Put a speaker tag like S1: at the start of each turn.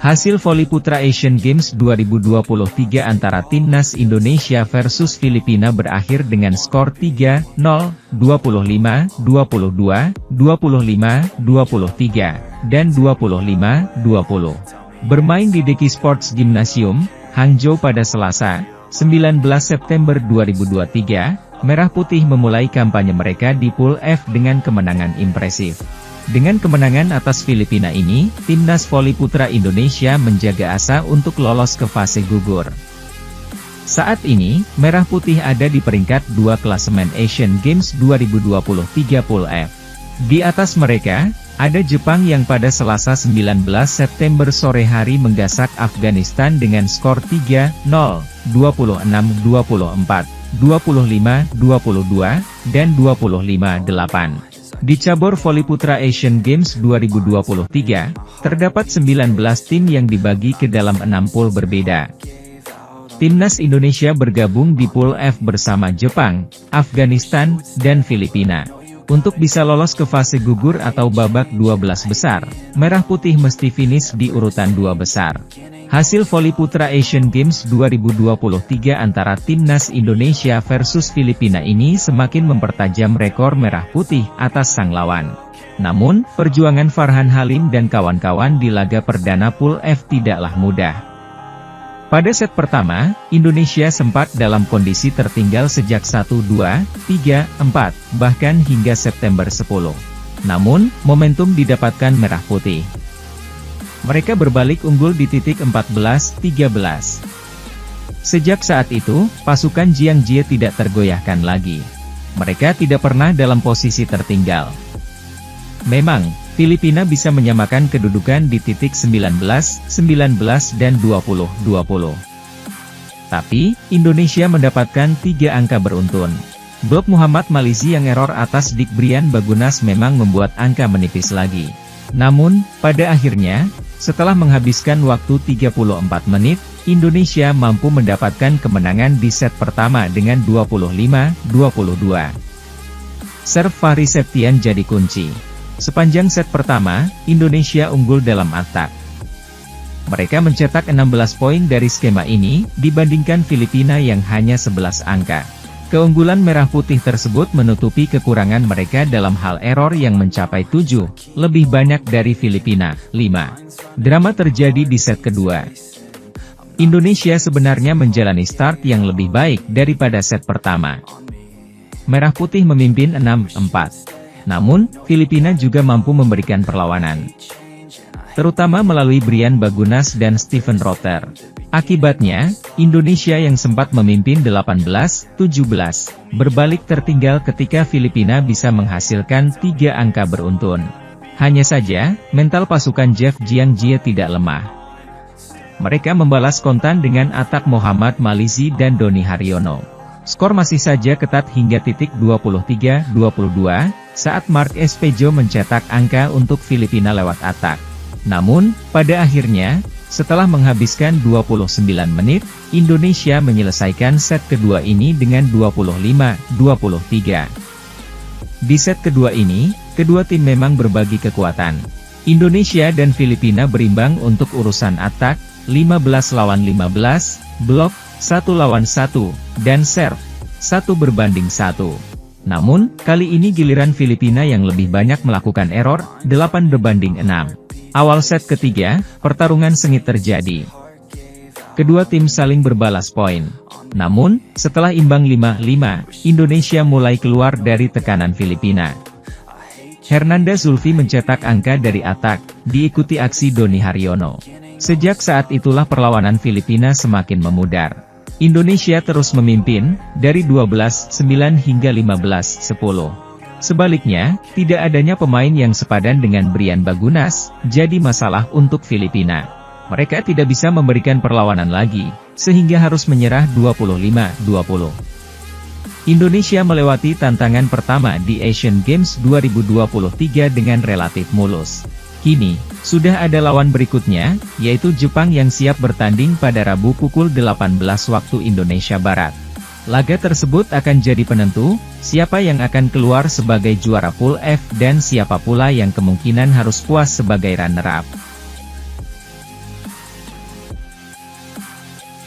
S1: Hasil voli putra Asian Games 2023 antara Timnas Indonesia versus Filipina berakhir dengan skor 3-0, 25-22, 25-23, dan 25-20. Bermain di Deki Sports Gymnasium, Hangzhou pada Selasa, 19 September 2023, Merah Putih memulai kampanye mereka di Pool F dengan kemenangan impresif. Dengan kemenangan atas Filipina ini, Timnas Voli Putra Indonesia menjaga asa untuk lolos ke fase gugur. Saat ini, Merah Putih ada di peringkat 2 klasemen Asian Games 2023 Pool F. Di atas mereka, ada Jepang yang pada Selasa 19 September sore hari menggasak Afghanistan dengan skor 3-0, 26-24, 25-22, dan 25-8. Di cabur voli putra Asian Games 2023, terdapat 19 tim yang dibagi ke dalam 6 pool berbeda. Timnas Indonesia bergabung di Pool F bersama Jepang, Afghanistan, dan Filipina. Untuk bisa lolos ke fase gugur atau babak 12 besar, Merah Putih mesti finish di urutan 2 besar. Hasil voli putra Asian Games 2023 antara Timnas Indonesia versus Filipina ini semakin mempertajam rekor Merah Putih atas sang lawan. Namun, perjuangan Farhan Halim dan kawan-kawan di laga perdana Pool F tidaklah mudah. Pada set pertama, Indonesia sempat dalam kondisi tertinggal sejak 1-2, 3, 4, bahkan hingga September 10. Namun, momentum didapatkan Merah Putih. Mereka berbalik unggul di titik 14-13. Sejak saat itu, pasukan Jiang Jie tidak tergoyahkan lagi. Mereka tidak pernah dalam posisi tertinggal. Memang, Filipina bisa menyamakan kedudukan di titik 19, 19 dan 20, 20. Tapi, Indonesia mendapatkan 3 angka beruntun. Blok Muhammad Malizi yang error atas Dik Brian Bagunas memang membuat angka menipis lagi. Namun, pada akhirnya, setelah menghabiskan waktu 34 menit, Indonesia mampu mendapatkan kemenangan di set pertama dengan 25-22. Serve Fahri Septian jadi kunci. Sepanjang set pertama, Indonesia unggul dalam atak. Mereka mencetak 16 poin dari skema ini, dibandingkan Filipina yang hanya 11 angka. Keunggulan Merah Putih tersebut menutupi kekurangan mereka dalam hal error yang mencapai 7, lebih banyak dari Filipina, 5. Drama terjadi di set kedua. Indonesia sebenarnya menjalani start yang lebih baik daripada set pertama. Merah Putih memimpin 6-4. Namun, Filipina juga mampu memberikan perlawanan, terutama melalui Brian Bagunas dan Steven Rother. Akibatnya, Indonesia yang sempat memimpin 18-17, berbalik tertinggal ketika Filipina bisa menghasilkan 3 angka beruntun. Hanya saja, mental pasukan Jeff Jiang Jie tidak lemah. Mereka membalas kontan dengan atak Muhammad Malizi dan Doni Haryono. Skor masih saja ketat hingga titik 23-22, saat Mark Espejo mencetak angka untuk Filipina lewat atak. Namun, pada akhirnya, setelah menghabiskan 29 menit, Indonesia menyelesaikan set kedua ini dengan 25-23. Di set kedua ini, kedua tim memang berbagi kekuatan. Indonesia dan Filipina berimbang untuk urusan atak, 15 lawan 15, blok, 1 lawan 1, dan serve, 1 berbanding 1. Namun, kali ini giliran Filipina yang lebih banyak melakukan error, 8 berbanding 6. Awal set ketiga, pertarungan sengit terjadi. Kedua tim saling berbalas poin. Namun, setelah imbang 5-5, Indonesia mulai keluar dari tekanan Filipina. Hernanda Zulfi mencetak angka dari atak, diikuti aksi Doni Haryono. Sejak saat itulah perlawanan Filipina semakin memudar. Indonesia terus memimpin, dari 12-9 hingga 15-10. Sebaliknya, tidak adanya pemain yang sepadan dengan Brian Bagunas, jadi masalah untuk Filipina. Mereka tidak bisa memberikan perlawanan lagi, sehingga harus menyerah 25-20. Indonesia melewati tantangan pertama di Asian Games 2023 dengan relatif mulus. Kini, sudah ada lawan berikutnya, yaitu Jepang yang siap bertanding pada Rabu pukul 18 waktu Indonesia Barat. Laga tersebut akan jadi penentu, siapa yang akan keluar sebagai juara Pool F dan siapa pula yang kemungkinan harus puas sebagai runner-up.